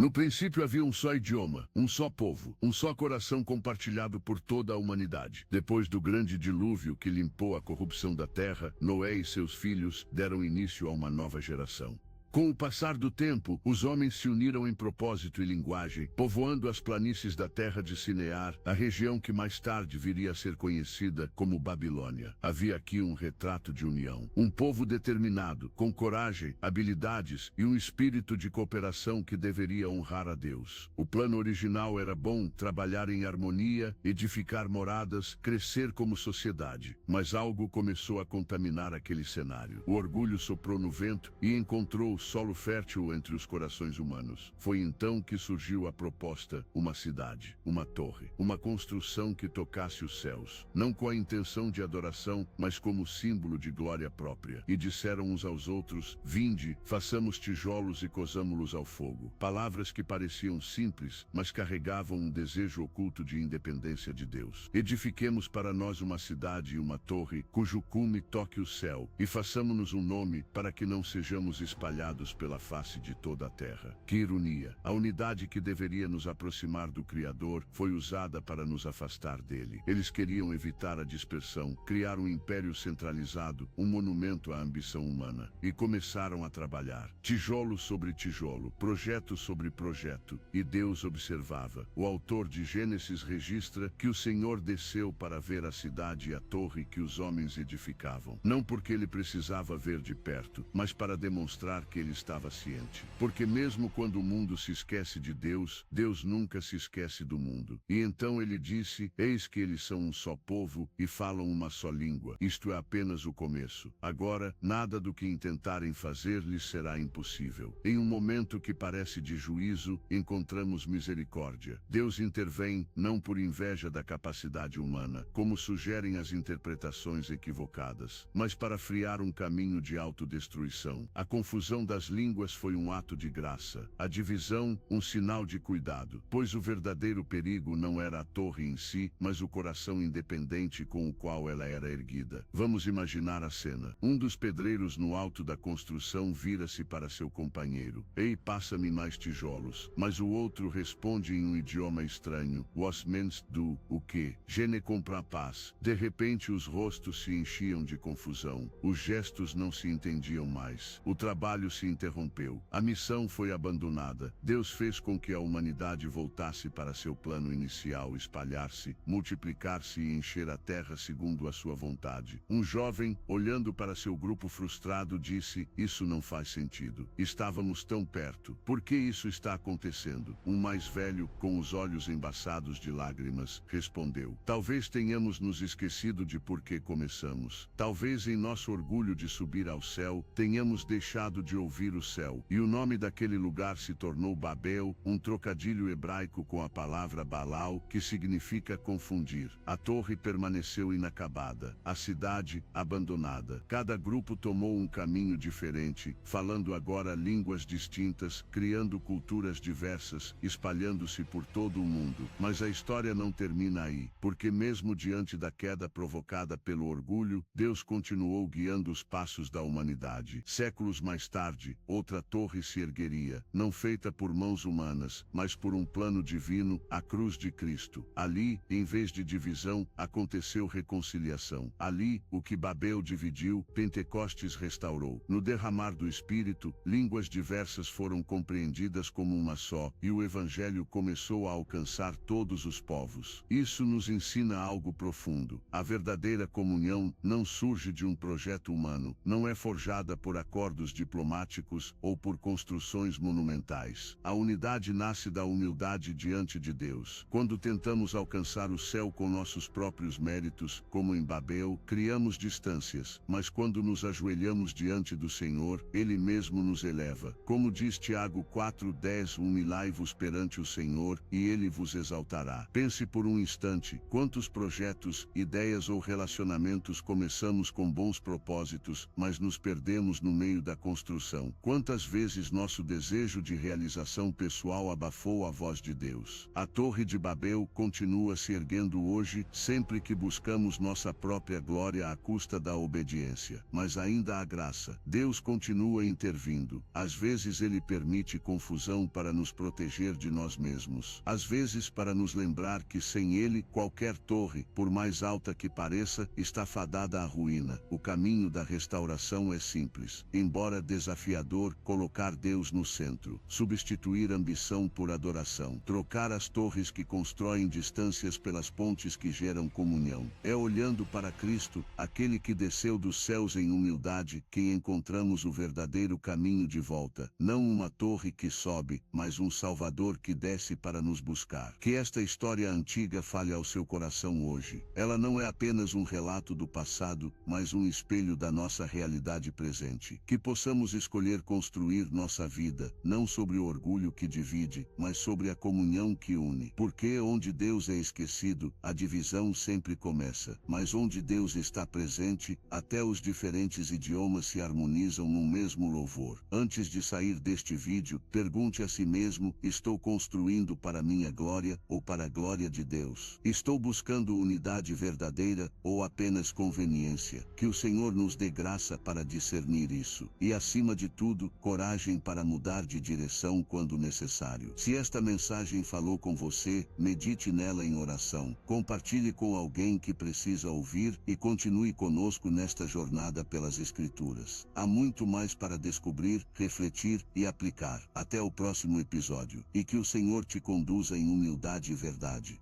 No princípio havia um só idioma, um só povo, um só coração compartilhado por toda a humanidade. Depois do grande dilúvio que limpou a corrupção da terra, Noé e seus filhos deram início a uma nova geração. Com o passar do tempo, os homens se uniram em propósito e linguagem, povoando as planícies da terra de Sinear, a região que mais tarde viria a ser conhecida como Babilônia. Havia aqui um retrato de união. Um povo determinado, com coragem, habilidades e um espírito de cooperação que deveria honrar a Deus. O plano original era bom: trabalhar em harmonia, edificar moradas, crescer como sociedade. Mas algo começou a contaminar aquele cenário. O orgulho soprou no vento e encontrou solo fértil entre os corações humanos. Foi então que surgiu a proposta: uma cidade, uma torre, uma construção que tocasse os céus, não com a intenção de adoração, mas como símbolo de glória própria. E disseram uns aos outros: vinde, façamos tijolos e cozamo-los ao fogo. Palavras que pareciam simples, mas carregavam um desejo oculto de independência de Deus. Edifiquemos para nós uma cidade e uma torre, cujo cume toque o céu, e façamo-nos um nome, para que não sejamos espalhados pela face de toda a terra. Que ironia! A unidade que deveria nos aproximar do Criador foi usada para nos afastar dele. Eles queriam evitar a dispersão, criar um império centralizado, um monumento à ambição humana. E começaram a trabalhar, tijolo sobre tijolo, projeto sobre projeto. E Deus observava. O autor de Gênesis registra que o Senhor desceu para ver a cidade e a torre que os homens edificavam. Não porque ele precisava ver de perto, mas para demonstrar que ele estava ciente. Porque mesmo quando o mundo se esquece de Deus, Deus nunca se esquece do mundo. E então ele disse: eis que eles são um só povo e falam uma só língua. Isto é apenas o começo. Agora, nada do que intentarem fazer lhes será impossível. Em um momento que parece de juízo, encontramos misericórdia. Deus intervém, não por inveja da capacidade humana, como sugerem as interpretações equivocadas, mas para friar um caminho de autodestruição. A confusão das línguas foi um ato de graça, a divisão, um sinal de cuidado, pois o verdadeiro perigo não era a torre em si, mas o coração independente com o qual ela era erguida. Vamos imaginar a cena. Um dos pedreiros no alto da construção vira-se para seu companheiro: ei, passa-me mais tijolos. Mas o outro responde em um idioma estranho: was meinst du, o que? Je ne comprends pas. De repente os rostos se enchiam de confusão, os gestos não se entendiam mais, o trabalho se interrompeu, a missão foi abandonada. Deus fez com que a humanidade voltasse para seu plano inicial: espalhar-se, multiplicar-se e encher a terra segundo a sua vontade. Um jovem, olhando para seu grupo frustrado, disse: isso não faz sentido. Estávamos tão perto. Por que isso está acontecendo? Um mais velho, com os olhos embaçados de lágrimas, respondeu: talvez tenhamos nos esquecido de por que começamos. Talvez em nosso orgulho de subir ao céu, tenhamos deixado de ouvir o céu. E o nome daquele lugar se tornou Babel, um trocadilho hebraico com a palavra Baal, que significa confundir. A torre permaneceu inacabada, a cidade abandonada. Cada grupo tomou um caminho diferente, falando agora línguas distintas, criando culturas diversas, espalhando-se por todo o mundo. Mas a história não termina aí, porque mesmo diante da queda provocada pelo orgulho, Deus continuou guiando os passos da humanidade. Séculos mais tarde, outra torre se ergueria, não feita por mãos humanas, mas por um plano divino, a cruz de Cristo. Ali, em vez de divisão, aconteceu reconciliação. Ali, o que Babel dividiu, Pentecostes restaurou. No derramar do Espírito, línguas diversas foram compreendidas como uma só, e o Evangelho começou a alcançar todos os povos. Isso nos ensina algo profundo. A verdadeira comunhão não surge de um projeto humano, não é forjada por acordos diplomáticos ou por construções monumentais. A unidade nasce da humildade diante de Deus. Quando tentamos alcançar o céu com nossos próprios méritos, como em Babel, criamos distâncias, mas quando nos ajoelhamos diante do Senhor, Ele mesmo nos eleva. Como diz Tiago 4:10, humilhai-vos perante o Senhor, e Ele vos exaltará. Pense por um instante, quantos projetos, ideias ou relacionamentos começamos com bons propósitos, mas nos perdemos no meio da construção coração. Quantas vezes nosso desejo de realização pessoal abafou a voz de Deus? A Torre de Babel continua se erguendo hoje, sempre que buscamos nossa própria glória à custa da obediência. Mas ainda há graça. Deus continua intervindo. Às vezes ele permite confusão para nos proteger de nós mesmos. Às vezes para nos lembrar que sem ele, qualquer torre, por mais alta que pareça, está fadada à ruína. O caminho da restauração é simples, embora desafiador, colocar Deus no centro, substituir ambição por adoração, trocar as torres que constroem distâncias pelas pontes que geram comunhão. É olhando para Cristo, aquele que desceu dos céus em humildade, que encontramos o verdadeiro caminho de volta, não uma torre que sobe, mas um Salvador que desce para nos buscar. Que esta história antiga fale ao seu coração hoje. Ela não é apenas um relato do passado, mas um espelho da nossa realidade presente. Que possamos escolher construir nossa vida, não sobre o orgulho que divide, mas sobre a comunhão que une. Porque onde Deus é esquecido, a divisão sempre começa. Mas onde Deus está presente, até os diferentes idiomas se harmonizam num mesmo louvor. Antes de sair deste vídeo, pergunte a si mesmo: estou construindo para minha glória, ou para a glória de Deus? Estou buscando unidade verdadeira, ou apenas conveniência? Que o Senhor nos dê graça para discernir isso. E acima de tudo, coragem para mudar de direção quando necessário. Se esta mensagem falou com você, medite nela em oração. Compartilhe com alguém que precisa ouvir e continue conosco nesta jornada pelas Escrituras. Há muito mais para descobrir, refletir e aplicar. Até o próximo episódio. E que o Senhor te conduza em humildade e verdade.